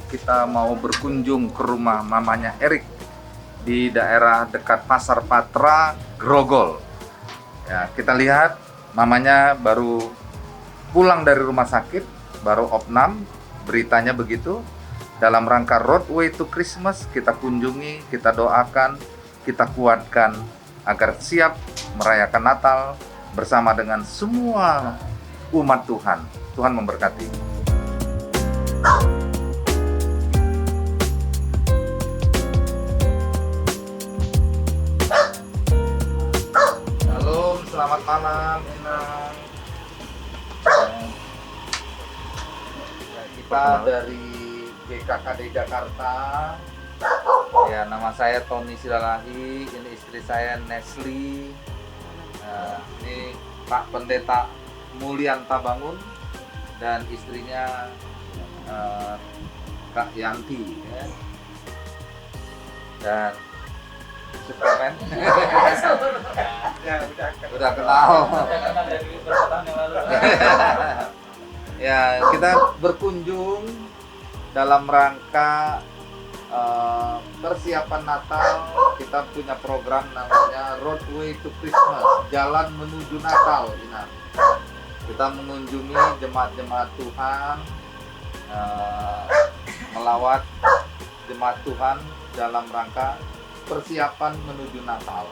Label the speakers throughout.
Speaker 1: kita mau berkunjung ke rumah mamanya Erik di daerah dekat Pasar Patra, Grogol. Ya, kita lihat mamanya baru pulang dari rumah sakit, baru opnam, beritanya begitu. Dalam rangka Roadway to Christmas, kita kunjungi, kita doakan, kita kuatkan agar siap merayakan Natal bersama dengan semua umat Tuhan. Tuhan memberkati. Shalom, selamat malam, Inang. Kita dari BKKD Jakarta. Ya, nama saya Tony Silalahi, ini istri saya Nesli. Ini Pak Pendeta Mulyan Tabangun dan istrinya Kak Yanti, ya. Dan Superman. Udah kenal. Ya, kita berkunjung dalam rangka persiapan Natal. Kita punya program namanya Roadway to Christmas, jalan menuju Natal. Kita mengunjungi jemaat-jemaat Tuhan, melawat jemaat Tuhan dalam rangka persiapan menuju Natal.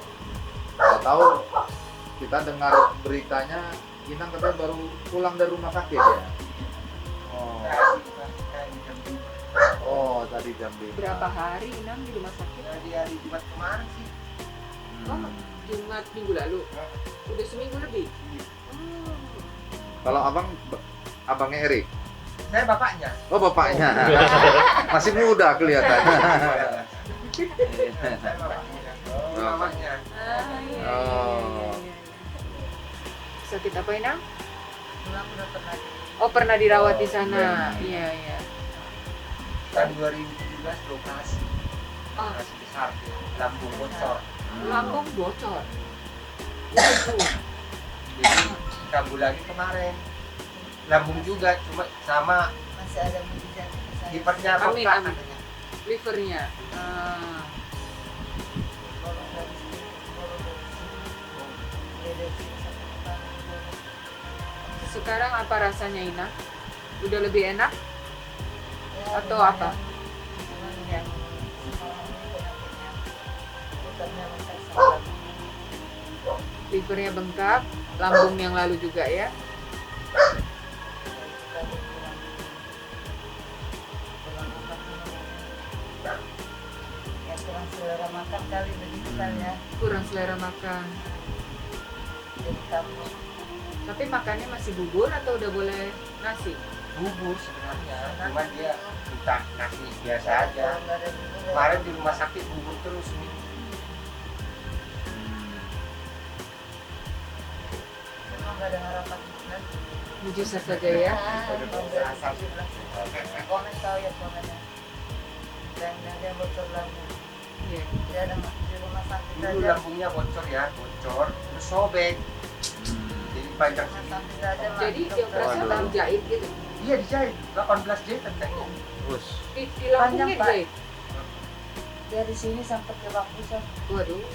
Speaker 1: Tahu kita dengar beritanya, Inang katanya baru pulang dari rumah sakit ya. Oh, tadi jam 5.
Speaker 2: Berapa hari Inang di rumah sakit?
Speaker 3: Di hari Jumat kemarin sih.
Speaker 2: Oh, Jumat minggu lalu. Udah seminggu lebih.
Speaker 1: Kalau abangnya Erik.
Speaker 3: Saya bapaknya.
Speaker 1: Oh, bapaknya. Masih muda kelihatan.
Speaker 3: Saya bapaknya. Mamanya.
Speaker 2: Iya.
Speaker 1: Oh.
Speaker 2: Sakit apa Inang?
Speaker 3: Pulang udah pernah
Speaker 2: Oh, pernah dirawat di sana. Iya, iya.
Speaker 3: tahun 2017 lokasi.
Speaker 2: Oh,
Speaker 3: Lokasi besar tuh. Lambung bocor.
Speaker 2: lambung bocor.
Speaker 3: Jadi kambuh lagi kemarin. Lambung juga cuma sama
Speaker 4: Masih ada mujizat
Speaker 3: hipernya
Speaker 2: Amin,
Speaker 3: bengkak
Speaker 2: amin.
Speaker 3: katanya.
Speaker 2: Livernya. Sekarang apa rasanya Inang? Udah lebih enak? Atau apa? Livernya bengkak, lambung yang lalu juga ya?
Speaker 4: kurang selera makan kali begitu kan ya.
Speaker 2: Kurang selera makan.
Speaker 4: Jadi kamu
Speaker 2: Tapi makannya masih bubur atau udah boleh nasi?
Speaker 3: Bubur sebenarnya, cuma dia minta nasi biasa aja.
Speaker 4: nggak ada bubur ya.
Speaker 3: Kemarin di rumah sakit bubur terus nih.
Speaker 4: Memang nggak ada harapan lagi.
Speaker 2: Mujizat saja ya.
Speaker 4: Komen tahu ya komennya. Dan dia bocor lambung.
Speaker 2: Iya.
Speaker 4: Dia ada di rumah sakit
Speaker 3: Dulu
Speaker 4: aja.
Speaker 3: lambungnya bocor ya, bocor, terus sobek. Jadi panjang
Speaker 4: Rumah
Speaker 3: sini.
Speaker 4: sakit aja.
Speaker 2: Jadi dioperasi
Speaker 1: Waduh.
Speaker 2: baru jahit gitu.
Speaker 3: Iya dijahit, 18 jahitan kayaknya.
Speaker 1: Terus.
Speaker 2: Di lambungnya
Speaker 4: Panjang, Pak.
Speaker 2: dijahit.
Speaker 4: Dia di sini sampai ke bang pusat.
Speaker 2: Waduh.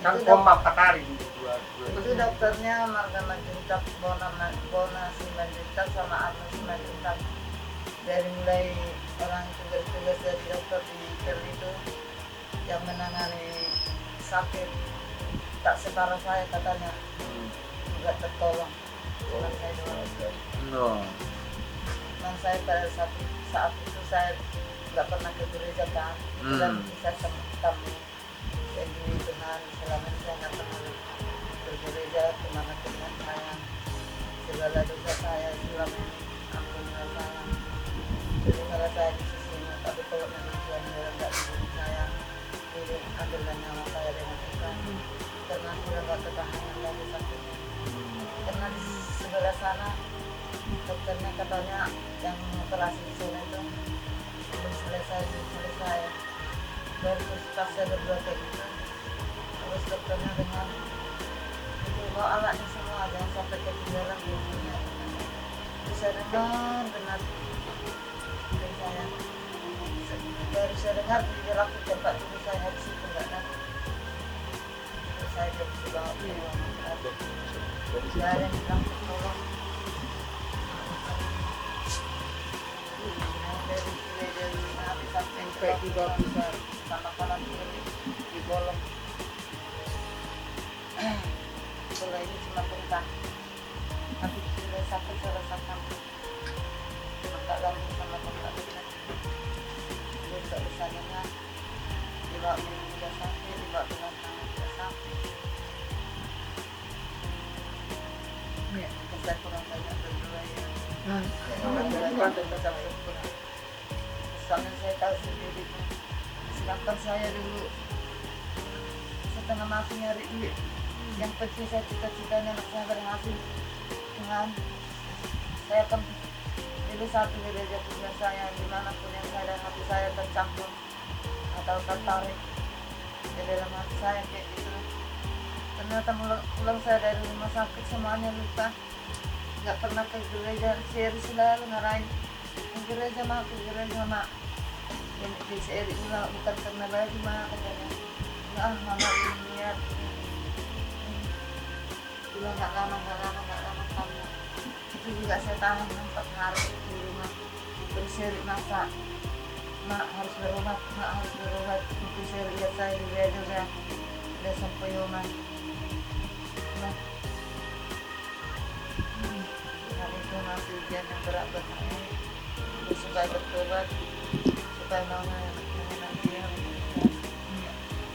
Speaker 3: Kan
Speaker 4: Itu
Speaker 3: koma 4 hari dua.
Speaker 4: Itu dokternya Marga Majuntak, Bona Simanjuntak sama Arno Simanjuntak. Dari mulai orang tugas-tugas dari dokter di Pel itu yang menangani sakit tak separah saya katanya nggak tertolong. Cuman saya doang.
Speaker 1: No.
Speaker 4: Cuman saya pada saat itu saya nggak pernah ke gereja kan. Dan bisa tamu jadi Tuhan selama ini saya nggak pernah ke gereja kemana-mana saya segala dosa saya selama ini ampunilah saya. Jadi kalau saya di sini, tapi kalau memang Tuhan nggak di saya, jadi ambillah nyawa saya dengan ikhlas. Karena sudah nggak ketahanan lagi sakitnya. Karena di sebelah sana dokternya katanya yang operasi di sana itu belum selesai. Baru tasnya berdua kayak gitu. Terus dokternya dengan itu bawa alatnya semua, jangan sampai ketinggalan biasanya. Bisa benar. Dari saya dengar di rakit tempat dulu saya habis itu enggak ada. Terus saya bilang nggak ada yang bilang tolong. Dari nabi sampai
Speaker 2: Sampai di bawah besar.
Speaker 4: sama kanan kiri di bolong. Kalau ini cuma bentang, tapi sudah sakit saya rasakan. Maka lambung sama tempat ini, dia tidak bisa dengar. Dibawa minum tidak sampai, dibawa dengan tangan tidak sampai.
Speaker 2: Ya.
Speaker 4: Saya kurang banyak berdua ya.
Speaker 2: Nah,
Speaker 4: Soalnya saya tahu sendiri. Sedangkan saya dulu setengah mati nyari duit. Yang penting saya cita-citanya anak saya berhasil. Dengan saya akan pilih satu gereja tujuan saya dimanapun yang saya dan hati saya tercampur atau tertarik di dalam hati saya kayak gitu. Ternyata pulang saya dari rumah sakit semuanya lupa. Nggak pernah ke gereja, seri selalu ngarahin ke gereja mak. Yang di seri bilang bukan karena lagi mak katanya. Nggak mama ini niat. Bilang nggak lama kamu. Itu juga saya tahan 4 hari di rumah berseri masak. Mak harus berobat. Itu saya lihat saya di gereja udah sampai rumah. Nah, hari itu masih ujian yang berat buat saya. Terus supaya bertobat, supaya mau nanti yang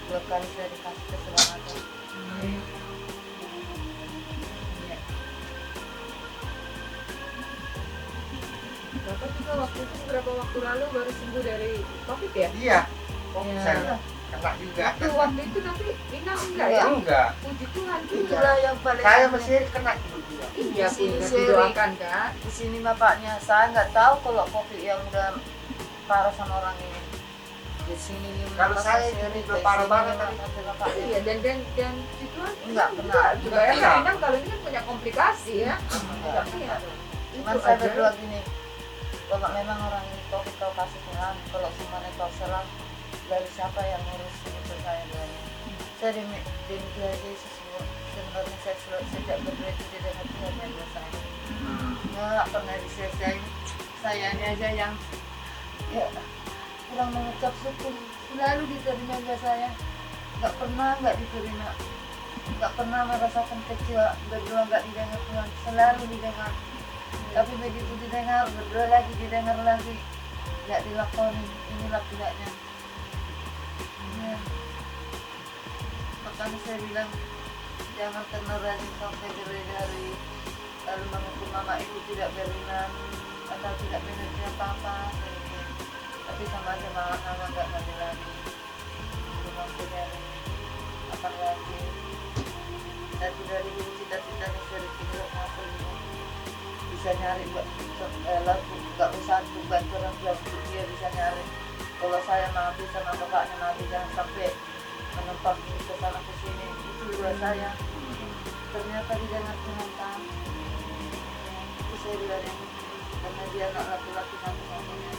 Speaker 4: 2 kali saya dikasih keselamatan.
Speaker 2: ya. Bapak juga waktu itu beberapa waktu lalu baru sembuh dari COVID ya?
Speaker 3: Iya, kok
Speaker 2: Iya.
Speaker 3: saya kena juga.
Speaker 2: Waktu itu tapi Ina enggak ya?
Speaker 3: Enggak.
Speaker 2: Puji Tuhan juga.
Speaker 4: Itulah yang paling
Speaker 3: Saya
Speaker 4: aneh.
Speaker 3: masih kena juga.
Speaker 2: Iya,
Speaker 4: Di sini
Speaker 2: punya
Speaker 4: seri.
Speaker 2: didoakan kan?
Speaker 4: Di sini bapaknya saya nggak tahu kalau COVID yang udah parah sama orang ini. Di sini
Speaker 3: Kalau
Speaker 4: masa
Speaker 3: saya
Speaker 4: seri,
Speaker 3: udah
Speaker 4: di
Speaker 3: parah
Speaker 4: sini
Speaker 3: banget
Speaker 4: memang
Speaker 3: tadi.
Speaker 4: ada bapaknya.
Speaker 2: Iya, dan Puji Tuhan
Speaker 4: Enggak kena.
Speaker 2: juga ya.
Speaker 3: Iya.
Speaker 2: Kadang kalau ini kan punya komplikasi ya.
Speaker 4: Enggak.
Speaker 2: Tapi ya,
Speaker 4: Cuman
Speaker 2: itu
Speaker 4: saya
Speaker 2: aja.
Speaker 4: berdoa gini, kalau memang orang ini COVID kau kasih Tuhan, kalau semuanya kau serang, dari siapa yang ngurus itu saya doanya. Saya demi Yesus sebenarnya saya sejak berdoa itu di dalam Tuhan yang doa saya. Nggak pernah diselesaikan. Saya ini aja yang ya kurang mengucap syukur, selalu diterima doa saya. Nggak pernah nggak diterima, nggak pernah merasakan kecewa, berdoa nggak didengar Tuhan, selalu didengar. Tapi begitu didengar, berdoa lagi, didengar lagi, nggak dilakoni. Inilah tidaknya. Ya. Makanya saya bilang, jangan kena rajin sampai gereja lalu mengukur mama itu tidak beriman atau tidak mengerti apa-apa. Tapi sama aja mama nggak ngaji lagi. Cuma dari apa lagi? Tapi dari dulu cita-citanya sering tinggal masuk bisa nyari lagu nggak usah bantu orang tua dia bisa nyari. Kalau saya mati sama bapaknya mati jangan sampai menempat ke sana ke sini. Itu dua saya. Ternyata didengar Tuhan kan. Itu saya bilang karena dia anak laki-laki satu-satunya.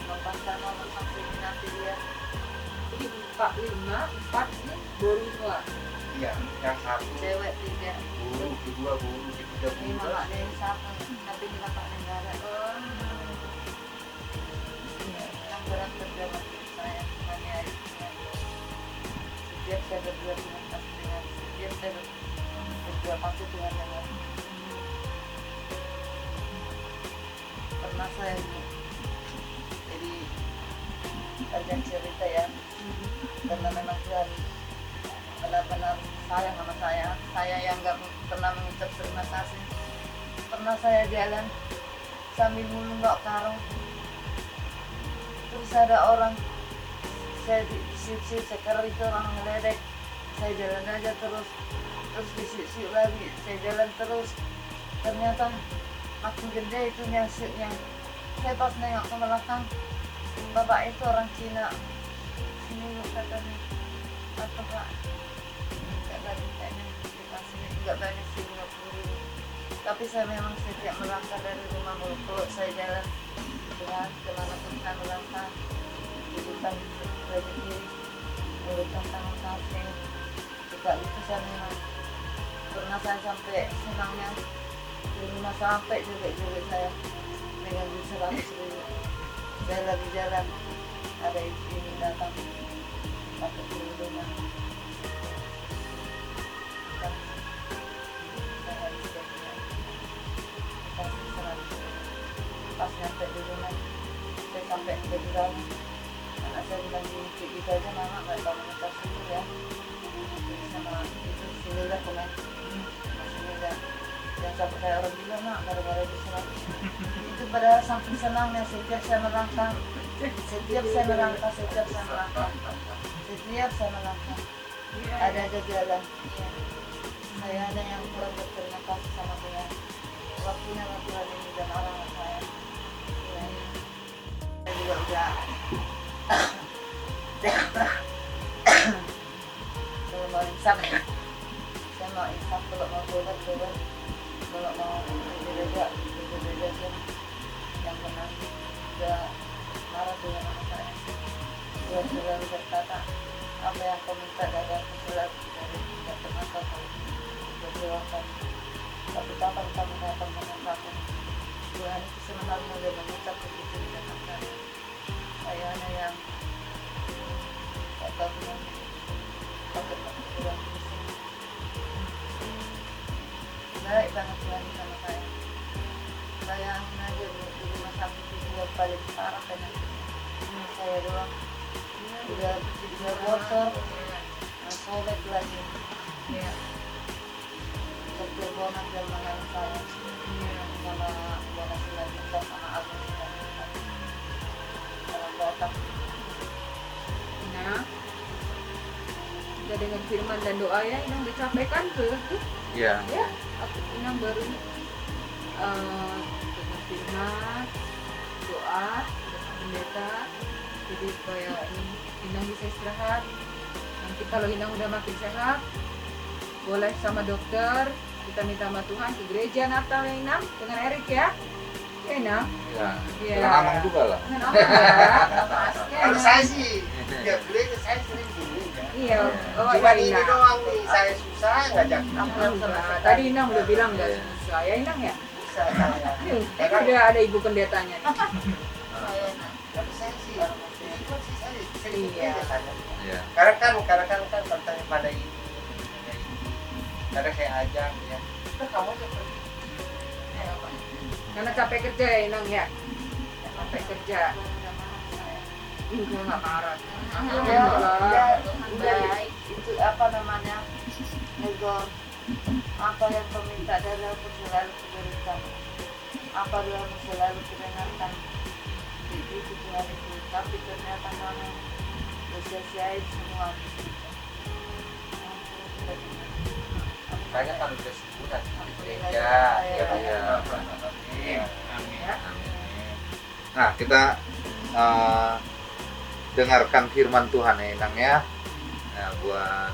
Speaker 4: Lepaskan nomor sini nanti dia.
Speaker 2: Ini 4, 5, 4 ini baru semua.
Speaker 3: Iya, yang satu
Speaker 4: Cewek 3.
Speaker 3: bulu, kedua bulu, ketiga
Speaker 4: Ini
Speaker 3: bulu.
Speaker 4: mama dia yang satu. Tapi di bapak negara. Yang berat kerja waktu saya. Menganiaya. Setiap saya berdua dengan pasti dengan setiap saya berdua pasti Tuhan dengan pernah saya jadi kalian cerita ya karena memang Tuhan benar-benar sayang sama saya yang nggak pernah mengucap terima kasih. Pernah saya jalan sambil nunggak karung, terus ada orang saya disiu-siu, sekarang itu orang ngeledek, saya jalan aja terus disiu-siu lagi, saya jalan terus, ternyata makin gede itu nyasiunya. Saya pas nengok ke belakang, bapak itu orang Cina. Sini lu katanya, apa pak? Nggak banyak kayaknya dikasih, nggak banyak sih 50.000. Tapi saya memang setiap melangkah dari rumah Muluk, saya jalan Tuhan kemanapun saya melangkah kehidupan rezeki urusan tangan kasih juga itu saya memang pernah saya sampai senangnya di rumah sampai juga saya dengan duit 100.000 saya lagi jalan ada ini datang pakai kerudungan saya habis gajinya kasih 100.000 pas nyampe di rumah saya sampai ke dalam anak saya bilang gini gitu aja mama nggak tahu mengetar sini ya jadi sama itu sini lah komen sini lah yang sampai kayak orang bilang nak gara-gara di itu pada saking senangnya setiap saya melangkah ada aja jalan saya ada yang kurang berterima kasih sama Tuhan waktunya Tuhan ini dan orang saya juga udah kalau mau insaf saya mau insaf kalau mau tobat kalau mau berbeda yang benar udah marah dengan anak saya dia selalu berkata apa yang kau minta dari aku selalu dari tidak pernah kau berdoakan tapi kapan kamu datang menentangku Tuhan itu sebenarnya udah mengucap begitu di dalam saya hanya yang kata Tuhan pakai Tuhan baik banget Tuhan sama saya bayangin aja di rumah sakit itu yang paling parah penyakitnya saya doang udah bocor sobek lagi keterbonan dan menang saya sama bonas lagi sama Agus dalam otak.
Speaker 2: Nah, udah dengan firman dan doa ya Inang disampaikan ke
Speaker 1: Iya.
Speaker 2: ya aku Inang baru dengan firman doa dengan pendeta jadi supaya Inang bisa istirahat nanti kalau Inang udah makin sehat boleh sama dokter kita minta sama Tuhan ke gereja Natal ya Inang dengan Erik ya Inang
Speaker 1: Iya.
Speaker 2: Iya.
Speaker 1: Dengan Amang juga lah.
Speaker 2: dengan apa ya pasti
Speaker 3: Kalau saya sih ya gereja saya sering gini ya.
Speaker 2: iya oh
Speaker 3: Cuma
Speaker 2: iya
Speaker 3: ini
Speaker 2: Inang
Speaker 3: doang nih saya susah ngajak
Speaker 2: Nah, tadi Inang udah bilang nggak susah ya Inang ya
Speaker 3: bisa saya.
Speaker 2: ini udah ada ibu pendetanya nih
Speaker 3: Tapi saya sih ikut sih saya sering ikut
Speaker 2: Iya.
Speaker 3: gereja sana.
Speaker 1: Iya.
Speaker 3: Kadang-kadang bertanya pada ini kadang saya ajak ya udah kamu aja pergi
Speaker 2: karena capek kerja ya Inang ya capek kerja enggak nggak marah
Speaker 4: udah itu apa namanya nego apa yang kau minta dari aku selalu kuberikan apa doamu selalu kudengarkan itu Tuhan itu tapi ternyata kamu sia-siain semua
Speaker 3: makanya kalau udah sebulan di gereja
Speaker 4: Iya.
Speaker 3: ya
Speaker 1: Iya.
Speaker 3: amin
Speaker 2: Ya.
Speaker 1: Nah, kita dengarkan firman Tuhan ya Inang ya. Nah, buat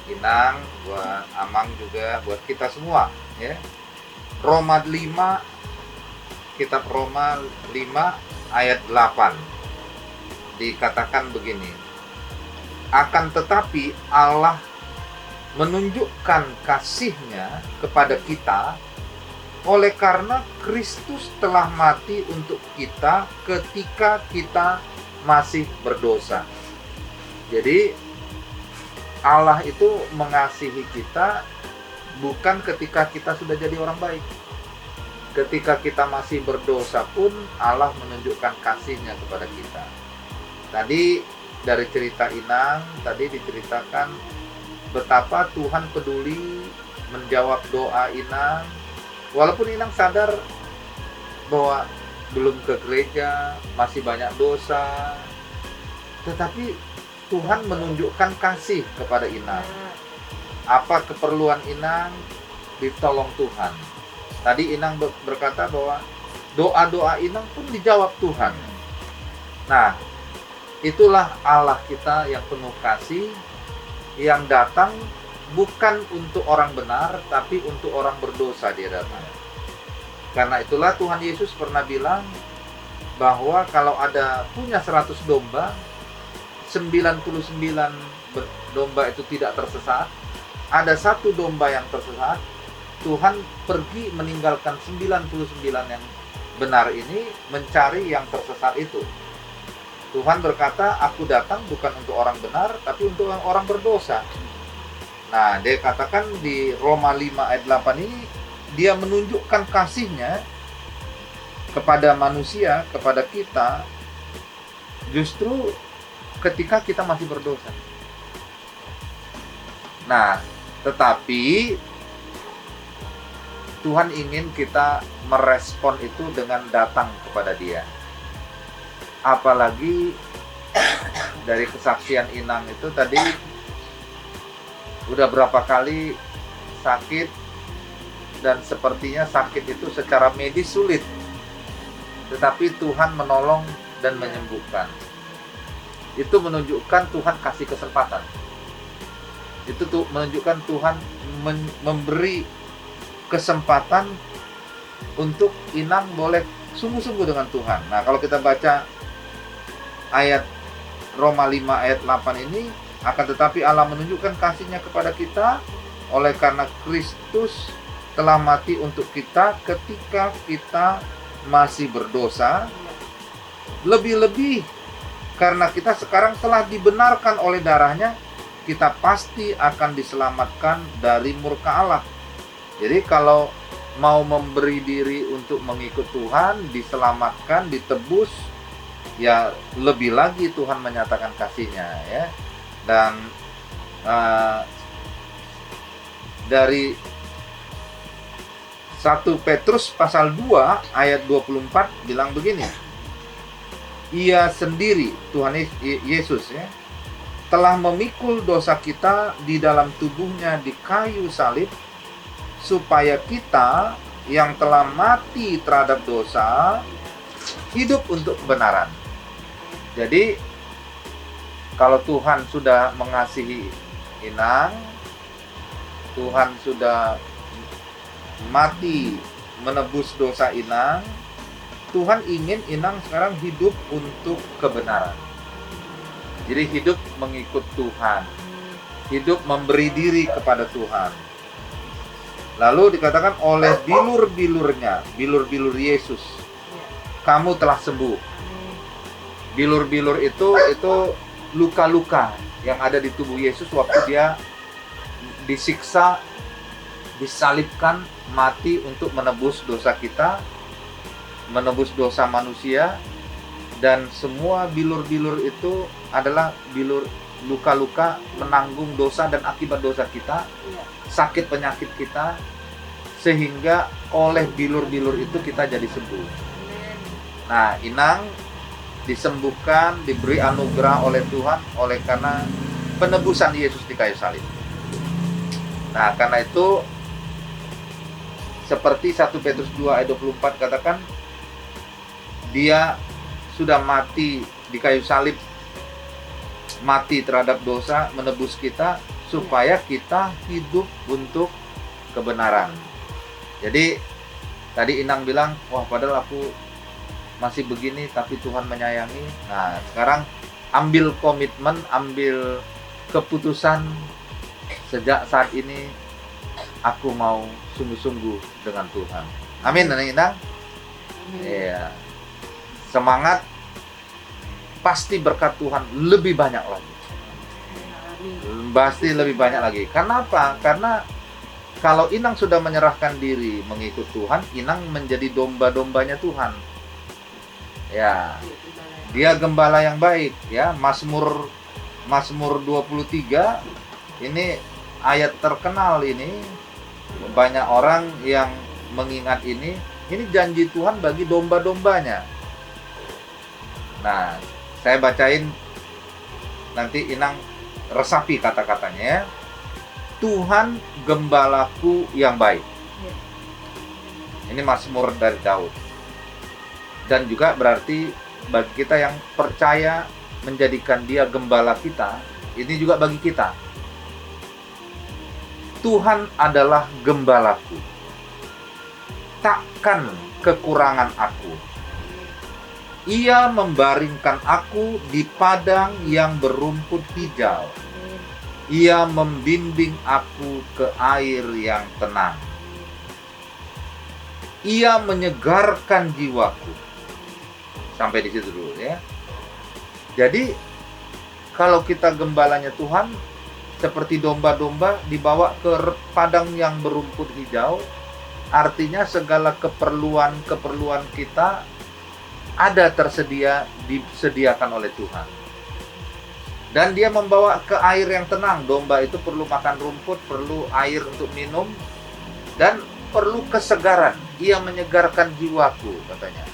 Speaker 1: Inang, buat Amang juga, buat kita semua ya. Roma 5, kitab Roma 5 ayat 8 dikatakan begini. Akan tetapi Allah menunjukkan kasih-Nya kepada kita oleh karena Kristus telah mati untuk kita ketika kita masih berdosa. Jadi Allah itu mengasihi kita bukan ketika kita sudah jadi orang baik. Ketika kita masih berdosa pun Allah menunjukkan kasih-Nya kepada kita. Tadi dari cerita Inang, tadi diceritakan betapa Tuhan peduli menjawab doa Inang. Walaupun Inang sadar bahwa belum ke gereja, masih banyak dosa, tetapi Tuhan menunjukkan kasih kepada Inang. Apa keperluan Inang ditolong Tuhan. Tadi Inang berkata bahwa doa-doa Inang pun dijawab Tuhan. Nah, itulah Allah kita yang penuh kasih, yang datang bukan untuk orang benar, tapi untuk orang berdosa dia datang. Karena itulah Tuhan Yesus pernah bilang bahwa kalau ada punya 100 domba, 99 domba itu tidak tersesat, ada satu domba yang tersesat, Tuhan pergi meninggalkan 99 yang benar ini mencari yang tersesat itu. Tuhan berkata, aku datang bukan untuk orang benar, tapi untuk orang berdosa. Nah, dia katakan di Roma 5 ayat 8 ini, dia menunjukkan kasihnya kepada manusia, kepada kita, justru ketika kita masih berdosa. Nah, tetapi Tuhan ingin kita merespon itu dengan datang kepada Dia. Apalagi dari kesaksian Inang itu tadi udah berapa kali sakit, dan sepertinya sakit itu secara medis sulit, tetapi Tuhan menolong dan menyembuhkan. Itu menunjukkan Tuhan kasih kesempatan. Itu tuh menunjukkan Tuhan memberi kesempatan untuk Inang boleh sungguh-sungguh dengan Tuhan. Nah, kalau kita baca ayat Roma 5 ayat 8 ini, akan tetapi Allah menunjukkan kasih-Nya kepada kita oleh karena Kristus telah mati untuk kita ketika kita masih berdosa. Lebih-lebih karena kita sekarang telah dibenarkan oleh darah-Nya, kita pasti akan diselamatkan dari murka Allah. Jadi kalau mau memberi diri untuk mengikut Tuhan, diselamatkan, ditebus, ya lebih lagi Tuhan menyatakan kasih-Nya, ya. Dan dari 1 Petrus pasal 2 ayat 24 bilang begini, Ia sendiri, Tuhan Yesus, ya, telah memikul dosa kita di dalam tubuhnya di kayu salib, supaya kita yang telah mati terhadap dosa hidup untuk kebenaran. Jadi kalau Tuhan sudah mengasihi Inang, Tuhan sudah mati menebus dosa Inang, Tuhan ingin Inang sekarang hidup untuk kebenaran. Jadi hidup mengikut Tuhan, hidup memberi diri kepada Tuhan. Lalu dikatakan oleh bilur-bilurnya, bilur-bilur Yesus, kamu telah sembuh. Bilur-bilur itu luka-luka yang ada di tubuh Yesus waktu Dia disiksa, disalibkan, mati untuk menebus dosa kita, menebus dosa manusia. Dan semua bilur-bilur itu adalah bilur luka-luka menanggung dosa dan akibat dosa kita, sakit penyakit kita, sehingga oleh bilur-bilur itu kita jadi sembuh. Nah, Inang disembuhkan, diberi anugerah oleh Tuhan oleh karena penebusan Yesus di kayu salib. Nah, karena itu seperti 1 Petrus 2 ayat 24 katakan, Dia sudah mati di kayu salib, mati terhadap dosa, menebus kita supaya kita hidup untuk kebenaran. Jadi tadi Inang bilang, wah padahal aku masih begini tapi Tuhan menyayangi. Nah, sekarang ambil komitmen, ambil keputusan, sejak saat ini aku mau sungguh-sungguh dengan Tuhan. Amin, Inang. Iya. Semangat, pasti berkat Tuhan lebih banyak lagi. Pasti lebih banyak lagi. Karena apa? Karena kalau Inang sudah menyerahkan diri mengikut Tuhan, Inang menjadi domba-dombanya Tuhan. Ya, dia gembala yang baik, ya. Mazmur 23 ini ayat terkenal ini. Banyak orang yang mengingat ini janji Tuhan bagi domba-dombanya. Nah, saya bacain nanti Inang resapi kata-katanya. Tuhan gembalaku yang baik. Ini Mazmur dari Daud. Dan juga berarti bagi kita yang percaya menjadikan Dia gembala kita, ini juga bagi kita. Tuhan adalah gembalaku. Takkan kekurangan aku. Ia membaringkan aku di padang yang berumput hijau.
Speaker 2: Amin.
Speaker 1: Ia membimbing aku ke air yang tenang. Ia menyegarkan jiwaku. Sampai di situ dulu ya. Jadi kalau kita gembalanya Tuhan, seperti domba-domba dibawa ke padang yang berumput hijau, artinya segala keperluan kita ada disediakan oleh Tuhan. Dan dia membawa ke air yang tenang. Domba itu perlu makan rumput, perlu air untuk minum, dan perlu kesegaran. Ia menyegarkan jiwaku, katanya.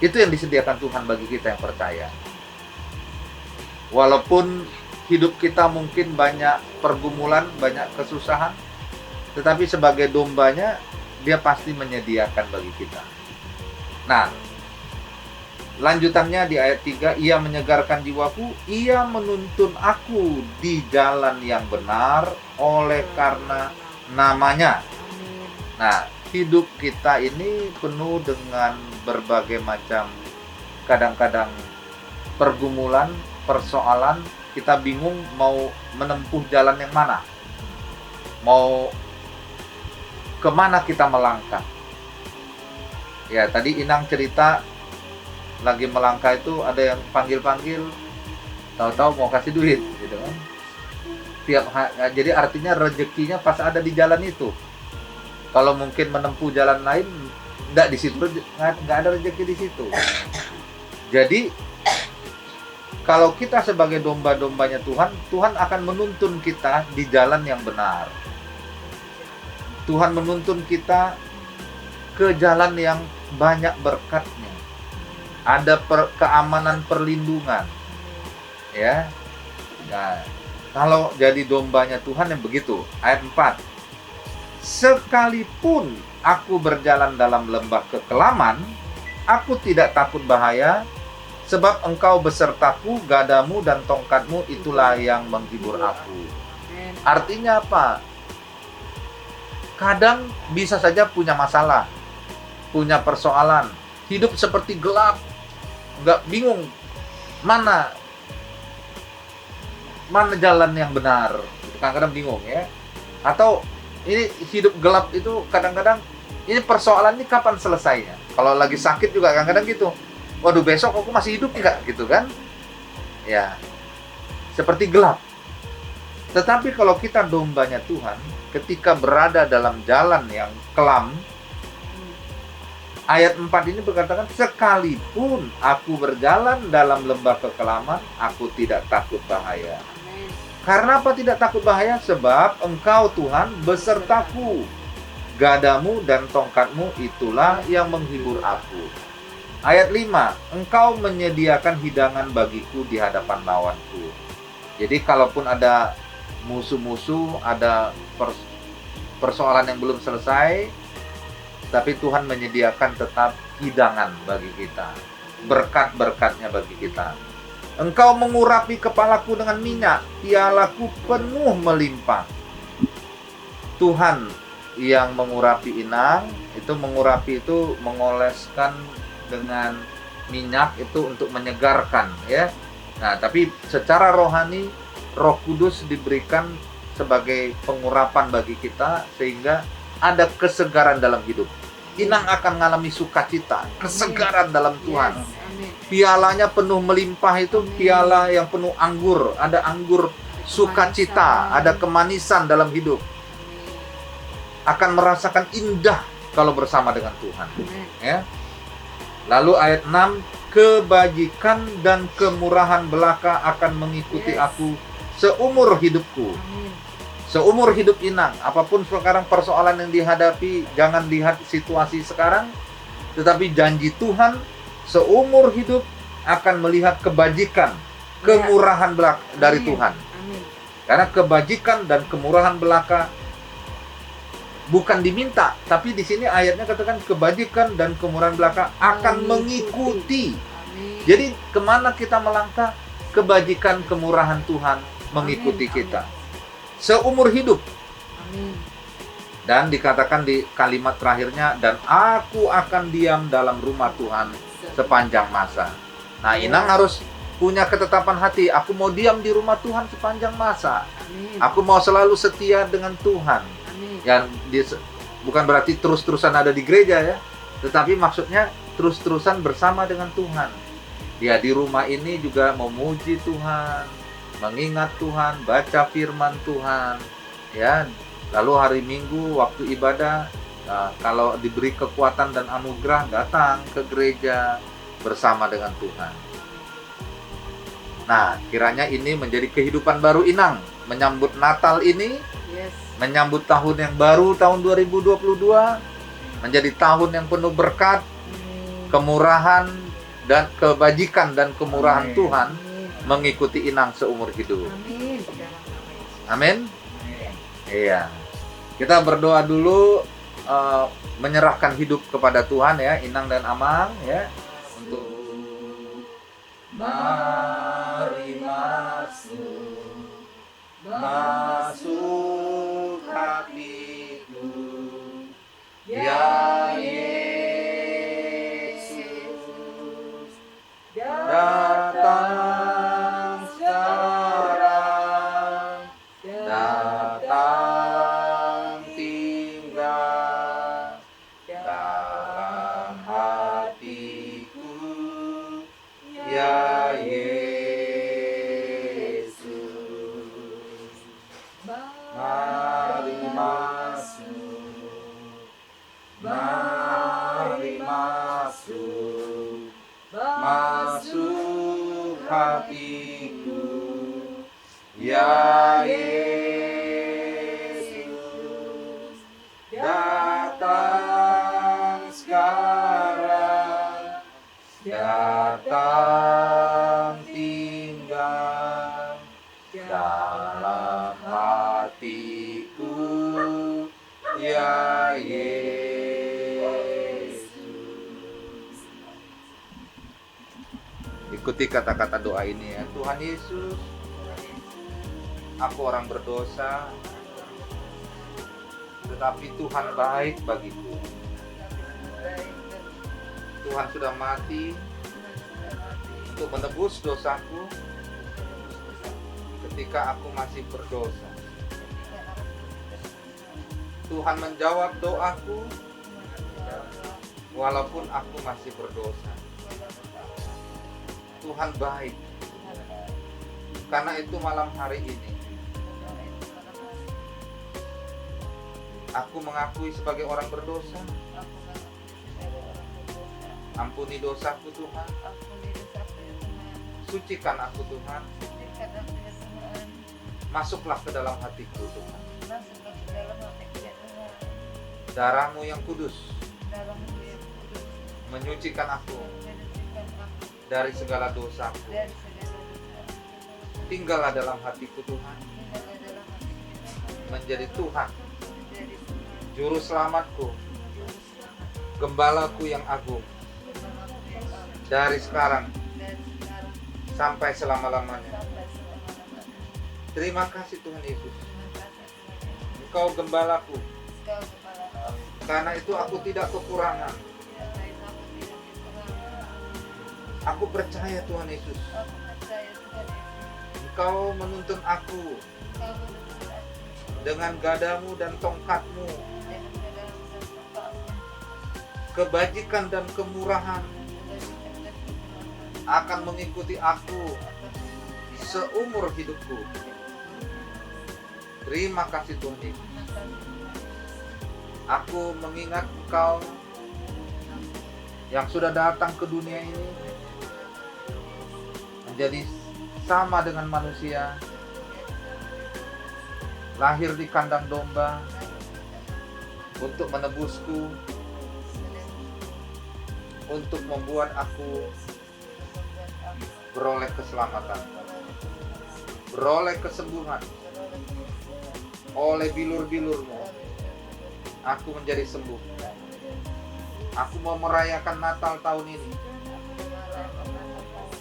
Speaker 1: Itu yang disediakan Tuhan bagi kita yang percaya. Walaupun hidup kita mungkin banyak pergumulan, banyak kesusahan, tetapi sebagai dombanya, dia pasti menyediakan bagi kita. Nah, lanjutannya di ayat 3, ia menyegarkan jiwaku, ia menuntun aku di jalan yang benar oleh karena namanya.
Speaker 2: Amin.
Speaker 1: Nah, hidup kita ini penuh dengan berbagai macam kadang-kadang pergumulan, persoalan, kita bingung mau menempuh jalan yang mana. Mau kemana kita melangkah. Ya, tadi Inang cerita lagi melangkah itu ada yang panggil-panggil, tahu-tahu mau kasih duit, gitu kan. Jadi artinya rezekinya pas ada di jalan itu. Kalau mungkin menempuh jalan lain, nggak di situ, nggak ada rezeki di situ. Jadi kalau kita sebagai domba-dombanya Tuhan, Tuhan akan menuntun kita di jalan yang benar. Tuhan menuntun kita ke jalan yang banyak berkatnya. Ada keamanan, perlindungan. Ya. Nah, kalau jadi dombanya Tuhan yang begitu. Ayat 4. Sekalipun aku berjalan dalam lembah kekelaman, aku tidak takut bahaya, sebab engkau besertaku, gadamu dan tongkatmu itulah yang menghibur aku.
Speaker 2: Amin.
Speaker 1: Artinya apa? Kadang bisa saja punya masalah, punya persoalan, hidup seperti gelap, nggak bingung mana jalan yang benar. Kadang-kadang bingung ya. Atau ini hidup gelap itu kadang-kadang ini persoalan ini kapan selesainya? Kalau lagi sakit juga kadang-kadang gitu. Waduh, besok aku masih hidup nggak gitu kan? Ya, seperti gelap. Tetapi kalau kita dombanya Tuhan, ketika berada dalam jalan yang kelam, ayat 4 ini berkatakan, sekalipun aku berjalan dalam lembah kekelaman, aku tidak takut bahaya.
Speaker 2: Amin.
Speaker 1: Karena apa tidak takut bahaya? Sebab engkau Tuhan besertaku. Gadamu dan tongkatmu itulah yang menghibur aku. Ayat 5, engkau menyediakan hidangan bagiku di hadapan lawanku. Jadi kalaupun ada musuh-musuh, ada persoalan yang belum selesai, tapi Tuhan menyediakan tetap hidangan bagi kita. Berkat-berkatnya bagi kita. Engkau mengurapi kepalaku dengan minyak, pialaku penuh melimpah. Tuhan yang mengurapi Inang, itu mengurapi itu mengoleskan dengan minyak itu untuk menyegarkan ya. Nah, tapi secara rohani Roh Kudus diberikan sebagai pengurapan bagi kita sehingga ada kesegaran dalam hidup. Inang akan mengalami sukacita, kesegaran dalam Tuhan.
Speaker 2: Yes. Amin.
Speaker 1: Pialanya penuh melimpah itu piala yang penuh anggur, ada anggur sukacita, ada kemanisan dalam hidup. Akan merasakan indah kalau bersama dengan Tuhan.
Speaker 2: Amin.
Speaker 1: Ya. Lalu ayat 6, kebajikan dan kemurahan belaka akan mengikuti
Speaker 2: Yes.
Speaker 1: aku seumur hidupku.
Speaker 2: Amin.
Speaker 1: Seumur hidup Inang, apapun sekarang persoalan yang dihadapi, jangan lihat situasi sekarang, tetapi janji Tuhan seumur hidup akan melihat kebajikan, kemurahan belaka dari
Speaker 2: Amin.
Speaker 1: Tuhan.
Speaker 2: Amin.
Speaker 1: Karena kebajikan dan kemurahan belaka bukan diminta, tapi di sini ayatnya katakan kebajikan dan kemurahan belaka akan mengikuti.
Speaker 2: Amin.
Speaker 1: Jadi kemana kita melangkah, kebajikan kemurahan Tuhan mengikuti
Speaker 2: Amin.
Speaker 1: kita seumur hidup.
Speaker 2: Amin.
Speaker 1: Dan dikatakan di kalimat terakhirnya, dan aku akan diam dalam rumah Tuhan sepanjang masa. Nah, Inang harus punya ketetapan hati. Aku mau diam di rumah Tuhan sepanjang masa.
Speaker 2: Amin.
Speaker 1: Aku mau selalu setia dengan Tuhan.
Speaker 2: Amin.
Speaker 1: Yang bukan berarti terus-terusan ada di gereja ya, tetapi maksudnya terus-terusan bersama dengan Tuhan. Dia di rumah ini juga memuji Tuhan, mengingat Tuhan, baca firman Tuhan, ya. Lalu hari Minggu waktu ibadah, kalau diberi kekuatan dan anugerah, datang ke gereja bersama dengan Tuhan. Nah, kiranya ini menjadi kehidupan baru Inang menyambut Natal ini,
Speaker 2: Yes.
Speaker 1: menyambut tahun yang baru, tahun 2022, menjadi tahun yang penuh berkat, kemurahan, dan kebajikan dan kemurahan
Speaker 3: Amin.
Speaker 1: Tuhan
Speaker 2: Amin.
Speaker 1: mengikuti Inang seumur hidup.
Speaker 2: Amin. Dalam nama Yesus.
Speaker 1: Amin. Iya. Kita berdoa dulu, menyerahkan hidup kepada Tuhan ya, Inang dan Amang ya, untuk mari masuk hatiku, ya Yesus, datang sekarang, datang tinggal dalam hatiku, ya Yesus. Mari masuk hatiku, ya Yesus, datang sekarang, datang tinggal dalam hatiku, ya Yesus. Ikuti kata-kata doa ini ya. Tuhan Yesus, aku orang berdosa, tetapi Tuhan baik bagiku. Tuhan sudah mati untuk menebus dosaku ketika aku masih berdosa. Tuhan menjawab doaku walaupun aku masih berdosa. Tuhan baik. Karena itu malam hari ini aku mengakui sebagai orang berdosa. Ampuni dosaku Tuhan. Sucikan aku Tuhan. Masuklah ke dalam hatiku Tuhan. Darah-Mu yang kudus menyucikan aku dari segala dosaku. Tinggallah dalam hatiku Tuhan, menjadi Tuhan, Juru Selamatku, Gembalaku yang agung, dari sekarang sampai selama-lamanya. Terima kasih Tuhan Yesus, Engkau Gembalaku. Karena itu aku tidak kekurangan. Aku percaya Tuhan Yesus, Engkau menuntun aku dengan gadamu dan tongkatmu. Kebajikan dan kemurahan akan mengikuti aku seumur hidupku. Terima kasih Tuhan Yesus. Aku mengingat Engkau yang sudah datang ke dunia ini menjadi sama dengan manusia, lahir di kandang domba untuk menebusku, untuk membuat aku beroleh keselamatan, beroleh kesembuhan. Oleh bilur-bilur-Mu aku menjadi sembuh. Aku mau merayakan Natal tahun ini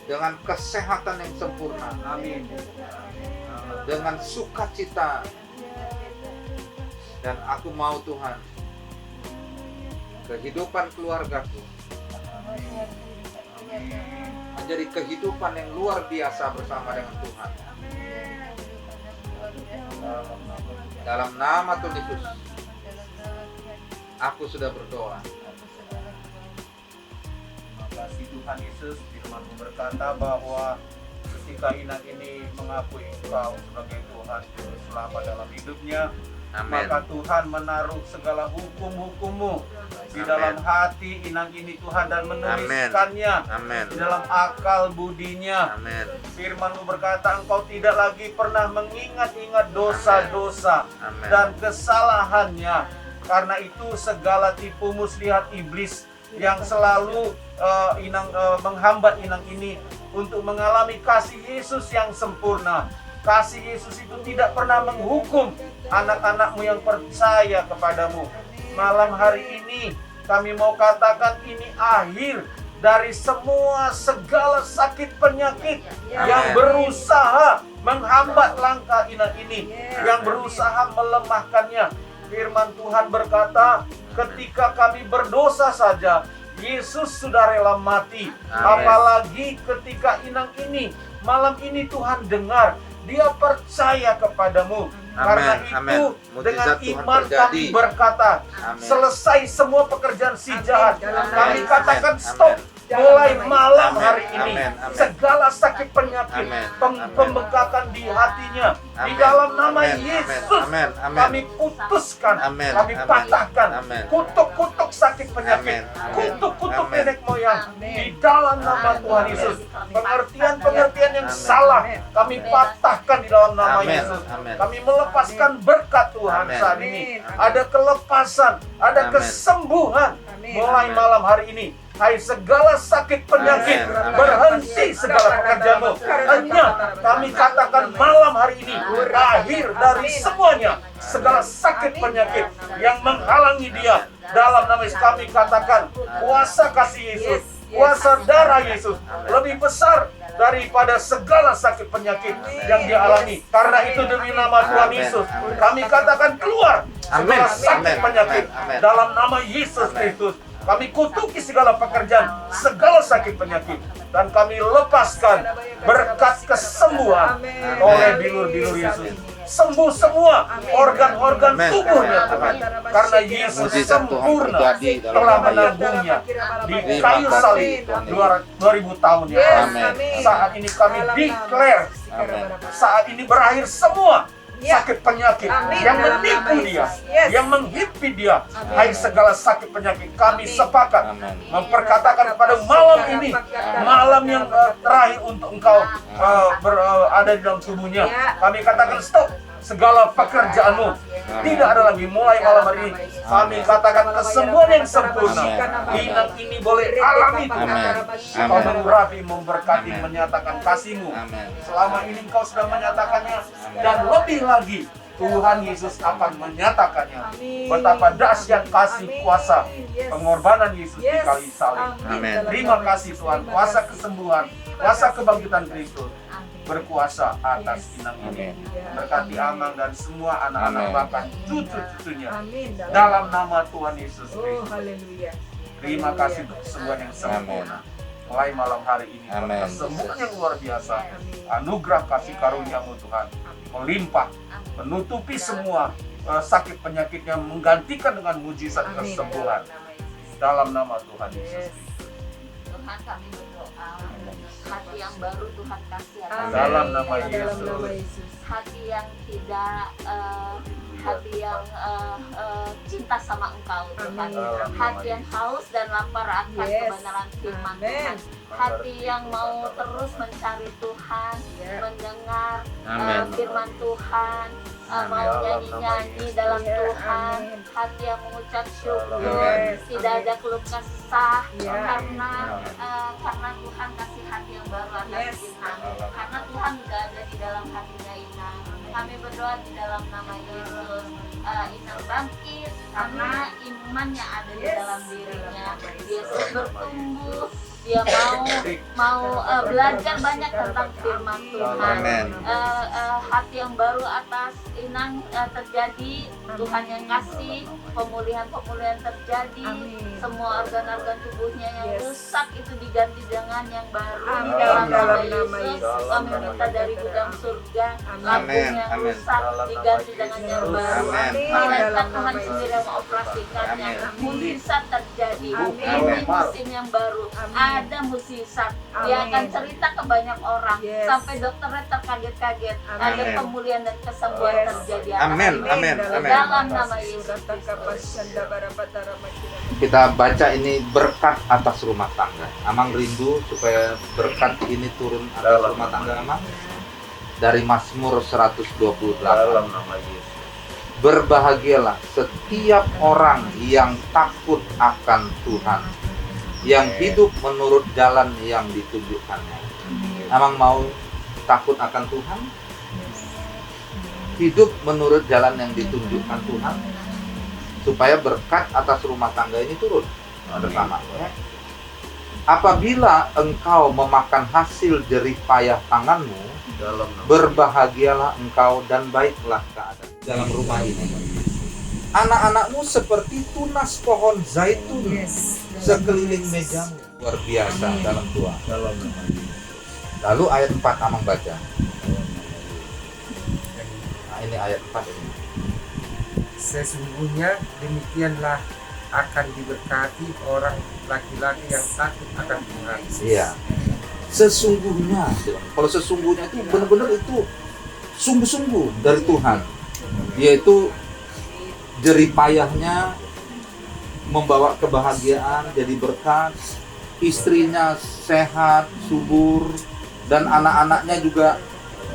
Speaker 1: dengan kesehatan yang sempurna. Amin. Dengan sukacita. Dan aku mau Tuhan, kehidupan keluargaku menjadi kehidupan yang luar biasa bersama dengan Tuhan. Dalam nama Tuhan Yesus, aku sudah berdoa.
Speaker 5: Terima kasih Tuhan Yesus, firman-Mu berkata bahwa ketika Inang ini mengakui Engkau sebagai Tuhan Juru Selamat dalam hidupnya,
Speaker 1: Amin.
Speaker 5: maka Tuhan menaruh segala hukum-hukum-Mu di
Speaker 1: Amin.
Speaker 5: dalam hati Inang ini Tuhan dan menuliskannya
Speaker 1: Amin.
Speaker 5: di dalam akal budinya.
Speaker 1: Amin.
Speaker 5: Firman-Mu berkata Engkau tidak lagi pernah mengingat-ingat dosa-dosa
Speaker 1: Amin.
Speaker 5: dan kesalahannya. Karena itu segala tipu muslihat iblis yang selalu menghambat Inang ini untuk mengalami kasih Yesus yang sempurna. Kasih Yesus itu tidak pernah menghukum anak-anak-Mu yang percaya kepadamu. Malam hari ini kami mau katakan ini akhir dari semua segala sakit penyakit yang berusaha menghambat langkah Inang ini, yang berusaha melemahkannya. Firman Tuhan berkata, ketika kami berdosa saja, Yesus sudah rela mati.
Speaker 1: Amin.
Speaker 5: Apalagi ketika Inang ini, malam ini Tuhan dengar, dia percaya kepadamu. Karena itu
Speaker 1: Amin.
Speaker 5: dengan
Speaker 1: Mukjizat Tuhan
Speaker 5: iman
Speaker 1: terjadi.
Speaker 5: kami berkata,
Speaker 1: Amin.
Speaker 5: selesai semua pekerjaan si jahat. Kami
Speaker 1: Amin.
Speaker 5: katakan
Speaker 1: Amin.
Speaker 5: stop. Mulai malam
Speaker 1: Amin.
Speaker 5: hari ini,
Speaker 1: Amin. Amin.
Speaker 5: segala sakit penyakit,
Speaker 1: Amin.
Speaker 5: pembengkakan di hatinya, di
Speaker 1: Amin.
Speaker 5: dalam nama
Speaker 1: Amin.
Speaker 5: Yesus,
Speaker 1: Amin. Amin.
Speaker 5: kami putuskan,
Speaker 1: Amin.
Speaker 5: kami
Speaker 1: Amin.
Speaker 5: patahkan,
Speaker 1: Amin.
Speaker 5: kutuk-kutuk sakit penyakit,
Speaker 1: Amin.
Speaker 5: kutuk-kutuk
Speaker 1: Amin.
Speaker 5: nenek moyang,
Speaker 2: Amin.
Speaker 5: di dalam nama
Speaker 1: Amin.
Speaker 5: Tuhan
Speaker 1: Amin.
Speaker 5: Yesus. Pengertian-pengertian yang
Speaker 1: Amin.
Speaker 5: salah, kami patahkan di dalam nama
Speaker 1: Amin.
Speaker 5: Yesus.
Speaker 1: Amin.
Speaker 5: Kami melepaskan berkat Tuhan
Speaker 1: Amin.
Speaker 5: saat ini.
Speaker 2: Amin.
Speaker 5: Ada kelepasan, ada
Speaker 1: Amin.
Speaker 5: kesembuhan
Speaker 2: Amin.
Speaker 5: mulai
Speaker 1: Amin.
Speaker 5: malam hari ini. Hai segala sakit penyakit,
Speaker 1: Amin. Amin.
Speaker 5: berhenti segala pekerjaanmu. Hanya kami katakan malam hari ini akhir dari semuanya. Segala sakit penyakit yang menghalangi dia, dalam nama Yesus kami katakan kuasa kasih Yesus, kuasa darah Yesus lebih besar daripada segala sakit penyakit yang dia alami. Karena itu demi nama Tuhan
Speaker 1: Amin.
Speaker 5: Yesus kami katakan keluar segala
Speaker 1: Amin.
Speaker 5: sakit
Speaker 1: Amin.
Speaker 5: penyakit
Speaker 1: Amin.
Speaker 5: dalam nama Yesus Kristus. Kami kutuki segala pekerjaan, segala sakit penyakit, dan kami lepaskan berkat kesembuhan
Speaker 2: Amin.
Speaker 5: oleh bilur-bilur Yesus. Sembuh semua organ-organ
Speaker 1: Amin.
Speaker 5: tubuhnya
Speaker 1: Amin.
Speaker 5: Tuhan. Karena Yesus
Speaker 1: Mukjizat Tuhan
Speaker 5: sempurna
Speaker 1: terjadi dalam
Speaker 5: telah
Speaker 1: nama Yesus.
Speaker 5: menanggungnya di
Speaker 1: Terima
Speaker 5: kayu
Speaker 1: kasih,
Speaker 5: salib
Speaker 1: Tuhan.
Speaker 5: 2000 tahun yang
Speaker 2: Yes,
Speaker 5: lalu.
Speaker 1: Amin.
Speaker 5: Saat ini kami declare,
Speaker 1: Amin.
Speaker 5: saat ini berakhir semua
Speaker 2: Ya.
Speaker 5: sakit penyakit
Speaker 2: Amin.
Speaker 5: yang
Speaker 2: Dalam
Speaker 5: menipu
Speaker 2: nama
Speaker 5: dia,
Speaker 2: Yesus. Yes.
Speaker 5: yang menghimpit dia.
Speaker 2: Amin.
Speaker 5: Hai segala sakit penyakit kami
Speaker 2: Amin.
Speaker 5: sepakat
Speaker 1: Amin.
Speaker 5: memperkatakan pada malam ini, malam yang terakhir untuk engkau ada di dalam tubuhnya.
Speaker 2: Ya.
Speaker 5: Kami katakan stop segala pekerjaanmu. Tidak ada lagi mulai malam hari ini. Kami katakan kesembuhan yang sempurna.
Speaker 1: Amin.
Speaker 5: Inang ini boleh alami Tuhan.
Speaker 1: Amin.
Speaker 5: Kau
Speaker 1: Amin.
Speaker 5: mengurapi, memberkati,
Speaker 1: Amin.
Speaker 5: menyatakan kasih-Mu.
Speaker 1: Amin.
Speaker 5: Selama ini engkau sudah menyatakannya, dan lebih lagi Tuhan Yesus akan menyatakannya.
Speaker 2: Amin.
Speaker 5: Betapa dahsyat kasih
Speaker 2: Amin.
Speaker 5: kuasa
Speaker 2: Yes.
Speaker 5: pengorbanan Yesus di
Speaker 2: Yes.
Speaker 5: kayu salib.
Speaker 1: Amin.
Speaker 5: Terima kasih Tuhan, kuasa kesembuhan, kuasa kebangkitan Kristus berkuasa atas Inang ini.
Speaker 1: Amin.
Speaker 5: Berkati Amang dan semua anak-anak
Speaker 1: Amin.
Speaker 5: bahkan cucu-cucunya
Speaker 2: Amin.
Speaker 5: dalam nama Tuhan Yesus
Speaker 2: Oh,
Speaker 5: Kristus.
Speaker 2: haleluya.
Speaker 5: Terima kasih untuk kesembuhan yang sempurna. Mulai malam hari ini,
Speaker 1: Amin.
Speaker 5: kesembuhan yang luar biasa,
Speaker 2: Amin.
Speaker 5: anugerah kasih karunia-Mu Tuhan melimpah, menutupi semua sakit penyakitnya, menggantikan dengan mujizat
Speaker 2: Amin.
Speaker 5: kesembuhan
Speaker 2: Dalam nama Yesus.
Speaker 5: dalam nama Tuhan Yesus
Speaker 2: Yes.
Speaker 5: Kristus.
Speaker 4: Tuhan kami berdoa, hati yang baru Tuhan kasih atas
Speaker 2: Amin.
Speaker 5: Dalam nama
Speaker 2: Dalam
Speaker 5: Yesus.
Speaker 2: nama Yesus.
Speaker 4: hati yang tidak hati yang cinta sama Engkau Tuhan,
Speaker 2: Amin.
Speaker 4: hati yang haus dan lapar akan
Speaker 2: Yes.
Speaker 4: kebenaran firman
Speaker 2: Amin.
Speaker 4: Tuhan, hati yang mau terus mencari Tuhan,
Speaker 2: Ya.
Speaker 4: mendengar
Speaker 1: Amin.
Speaker 4: firman Tuhan,
Speaker 1: Amin.
Speaker 4: mau nyanyi-nyanyi dalam
Speaker 2: Ya,
Speaker 4: Tuhan,
Speaker 2: amin.
Speaker 4: hati yang mengucap syukur,
Speaker 2: Yes.
Speaker 4: tidak ada keluh kesah,
Speaker 2: Ya.
Speaker 4: karena Tuhan kasih hati yang baru atas
Speaker 2: Yes.
Speaker 4: Inang, karena Tuhan tidak ada di dalam hatinya Inang. Kami berdoa di dalam nama Yesus, Inang bangkit karena iman yang ada di
Speaker 2: Yes.
Speaker 4: dalam dirinya. Yesus bertumbuh, dia mau belajar banyak tentang firman Tuhan.
Speaker 1: Amin.
Speaker 4: Hati yang baru atas Inang terjadi, Tuhan yang kasih pemulihan terjadi,
Speaker 2: Amin.
Speaker 4: semua organ-organ tubuhnya yang
Speaker 2: Yes.
Speaker 4: rusak itu diganti dengan dagangan yang baru.
Speaker 2: Amin.
Speaker 4: Dalam nama
Speaker 2: Dalam nama
Speaker 4: Yesus,
Speaker 2: Yesus.
Speaker 4: kami minta dari gudang surga,
Speaker 2: Amin.
Speaker 4: lambung yang
Speaker 1: Amin.
Speaker 4: rusak diganti dengan yang baru.
Speaker 1: Amin.
Speaker 4: Malaikat
Speaker 2: Dalam
Speaker 4: Tuhan
Speaker 2: nama
Speaker 4: sendiri yang mengoperasikannya.
Speaker 1: Amin.
Speaker 4: Mukjizat terjadi.
Speaker 2: Amin.
Speaker 4: Ini musim yang baru.
Speaker 2: Amin.
Speaker 4: Ada mukjizat. Dia
Speaker 2: Amin.
Speaker 4: akan cerita ke banyak orang.
Speaker 2: Yes.
Speaker 4: Sampai dokternya terkaget-kaget.
Speaker 2: Amin.
Speaker 4: Ada pemulihan dan kesembuhan
Speaker 2: Yes.
Speaker 4: terjadi.
Speaker 1: Amin. Amin. Amin.
Speaker 4: Dalam nama Yesus Kristus.
Speaker 1: Kita baca ini berkat atas rumah tangga. Amang rindu supaya berkat ini turun atas rumah tangga Amang. Dari Mazmur 128.
Speaker 5: Dalam nama Yesus.
Speaker 1: Berbahagialah setiap orang yang takut akan Tuhan, yang hidup menurut jalan yang ditunjukkannya. Amang mau takut akan Tuhan? Hidup menurut jalan yang ditunjukkan Tuhan, supaya berkat atas rumah tangga ini turun bersama. Ya. Apabila engkau memakan hasil jerih payah tanganmu,
Speaker 5: Dalam nama
Speaker 1: berbahagialah engkau dan baiklah keadaan dalam rumah ini. Anak-anakmu seperti tunas pohon zaitun sekeliling mejamu. Luar biasa dalam Tuhan.
Speaker 5: dalam nama Yesus.
Speaker 1: Lalu ayat 4 Amang baca. Nah, ini ayat 4 ini.
Speaker 3: Sesungguhnya demikianlah akan diberkati orang laki-laki yang takut akan Tuhan.
Speaker 1: Iya. Sesungguhnya, kalau sesungguhnya itu benar-benar itu sungguh-sungguh dari Tuhan. Yaitu jerih payahnya membawa kebahagiaan, jadi berkat, istrinya sehat, subur, dan anak-anaknya juga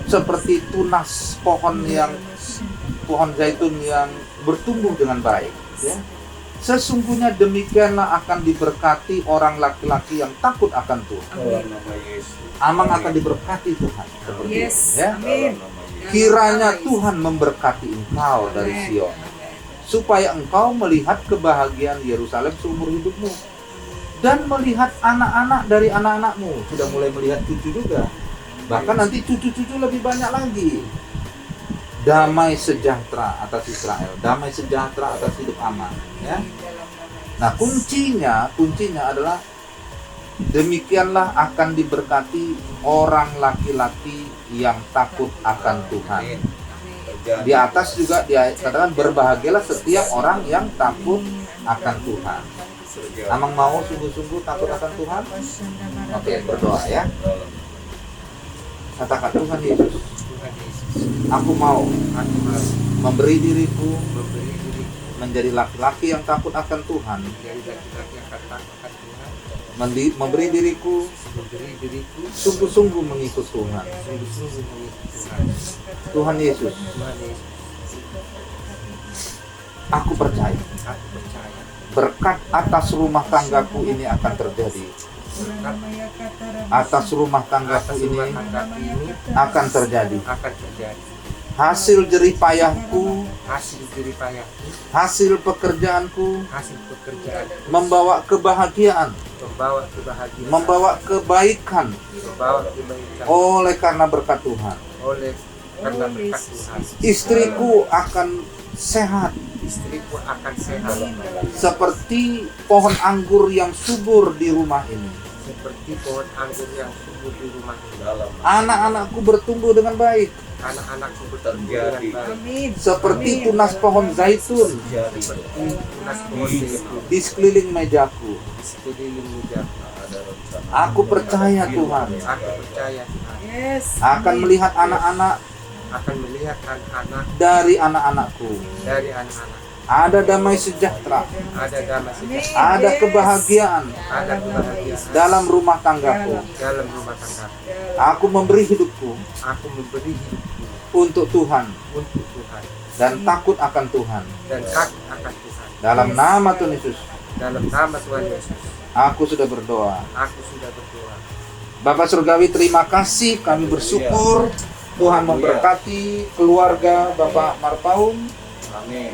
Speaker 1: seperti tunas pohon zaitun yang bertumbuh dengan baik. Ya. Sesungguhnya demikianlah akan diberkati orang laki-laki yang takut akan Tuhan.
Speaker 5: Dalam nama Yesus.
Speaker 1: Amang akan diberkati Tuhan. Seperti itu, ya.
Speaker 5: Dalam nama Yesus.
Speaker 1: Kiranya Tuhan memberkati engkau dari Sion, supaya engkau melihat kebahagiaan Yerusalem seumur hidupmu, dan melihat anak-anak dari anak-anakmu. Sudah mulai melihat cucu juga, bahkan nanti cucu-cucu lebih banyak lagi. Damai sejahtera atas Israel, damai sejahtera atas hidup aman. Ya. Nah, kuncinya adalah demikianlah akan diberkati orang laki-laki yang takut akan Tuhan. Di atas juga dikatakan berbahagialah setiap orang yang takut akan Tuhan. Amang mau sungguh-sungguh takut akan Tuhan? Oke, berdoa ya. Katakan, Tuhan Yesus, aku mau memberi diriku menjadi laki-laki yang takut akan Tuhan, memberi diriku sungguh-sungguh mengikut Tuhan. Tuhan Yesus, aku percaya berkat atas rumah tanggaku ini akan terjadi. Atas rumah tanggaku ini akan terjadi. Hasil jerih payahku, hasil pekerjaanku membawa kebahagiaan, membawa kebaikan oleh karena berkat Tuhan. Istriku akan sehat seperti pohon anggur yang subur di rumah ini. Anak-anakku bertumbuh dengan baik seperti tunas pohon zaitun di sekeliling mejaku. Aku percaya Tuhan akan melihat anak-anak dari anak-anakku. Ada damai sejahtera, ada kebahagiaan dalam rumah tanggaku. Aku memberi hidupku untuk Tuhan dan takut akan Tuhan. Dalam nama Tuhan Yesus, aku sudah berdoa. Bapak Surgawi, terima kasih, kami bersyukur Tuhan memberkati keluarga Bapak Marpaung.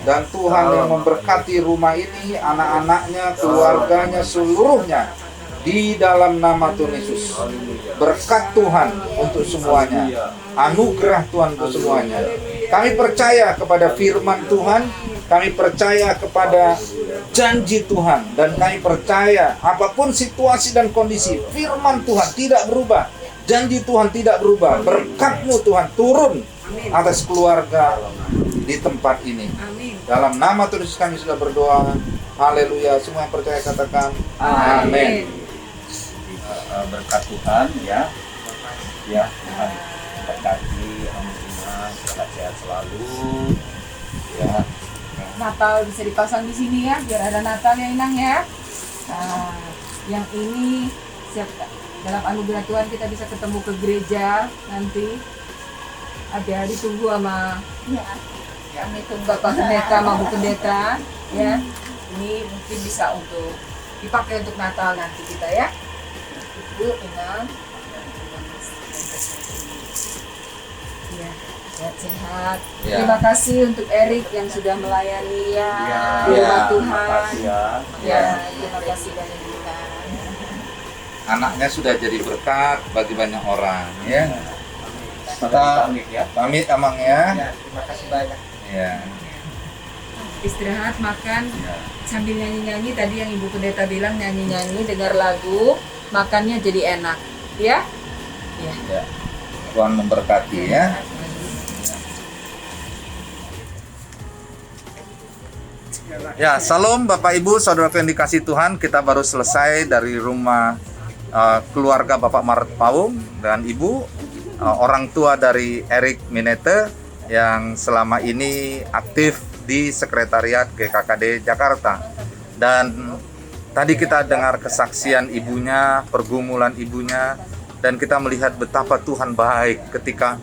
Speaker 1: Dan Tuhan yang memberkati rumah ini, anak-anaknya, keluarganya, seluruhnya di dalam nama Tuhan Yesus. Berkat Tuhan untuk semuanya, anugerah Tuhan untuk semuanya. Kami percaya kepada firman Tuhan Kami percaya kepada janji Tuhan, dan kami percaya apapun situasi dan kondisi, firman Tuhan tidak berubah, janji Tuhan tidak berubah. Berkat-Mu Tuhan turun atas keluarga di tempat ini.
Speaker 2: Amin.
Speaker 1: Dalam nama Tuhan Yesus kami sudah berdoa. Haleluya. Semua yang percaya katakan amin.
Speaker 5: Berkat Tuhan ya. Ya, Tuhan berkati semua, sehat-sehat selalu. Ya.
Speaker 2: Natal bisa dipasang di sini ya, biar ada Natal ya Inang ya. Nah, yang ini dalam anugerah Tuhan kita bisa ketemu ke gereja nanti. Adik-adik tunggu sama kami tunggu Bapak Pendeta sama Bu Pendeta ya. Ini mungkin bisa untuk dipakai untuk Natal nanti kita ya. Ibu Inang. Ya, sehat-sehat.
Speaker 1: Ya.
Speaker 2: Terima kasih untuk Erik yang sudah melayani
Speaker 5: Ya,
Speaker 2: di rumah Tuhan.
Speaker 5: terima kasih ya.
Speaker 2: Ya, terima kasih banyak Tuhan.
Speaker 1: Anaknya sudah jadi berkat bagi banyak orang ya.
Speaker 5: Kita pamit ya.
Speaker 1: Pamit Amang ya.
Speaker 3: Ya, terima kasih banyak.
Speaker 1: Ya.
Speaker 2: Istirahat, makan, sambil nyanyi-nyanyi. Tadi yang Ibu Pendeta bilang nyanyi-nyanyi, dengar lagu, makannya jadi enak. Ya? Ya.
Speaker 1: Ya. Tuhan memberkati ya. Ya, salam Bapak Ibu, saudara yang dikasih Tuhan. Kita baru selesai dari rumah keluarga Bapak Maret Pawung dan Ibu, orang tua dari Erik Minete yang selama ini aktif di Sekretariat GKKD Jakarta. Dan tadi kita dengar kesaksian ibunya, pergumulan ibunya, dan kita melihat betapa Tuhan baik ketika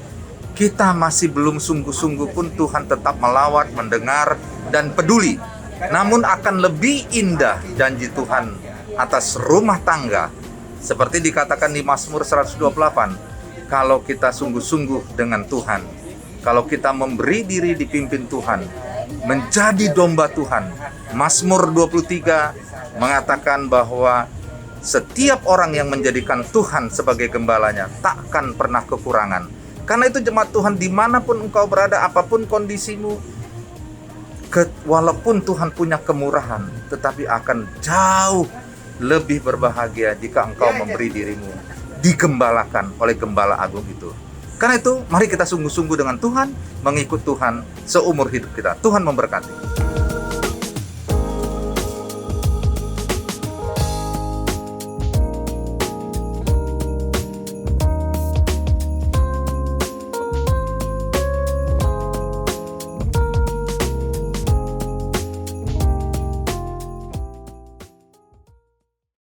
Speaker 1: kita masih belum sungguh-sungguh pun Tuhan tetap melawat, mendengar, dan peduli. Namun akan lebih indah janji Tuhan atas rumah tangga. Seperti dikatakan di Mazmur 128, kalau kita sungguh-sungguh dengan Tuhan, kalau kita memberi diri dipimpin Tuhan, menjadi domba Tuhan. Mazmur 23 mengatakan bahwa setiap orang yang menjadikan Tuhan sebagai gembalanya takkan pernah kekurangan. Karena itu jemaat Tuhan, dimanapun engkau berada, apapun kondisimu, walaupun Tuhan punya kemurahan, tetapi akan jauh lebih berbahagia jika engkau memberi dirimu digembalakan oleh gembala agung itu. Karena itu, mari kita sungguh-sungguh dengan Tuhan, mengikut Tuhan seumur hidup kita. Tuhan memberkati.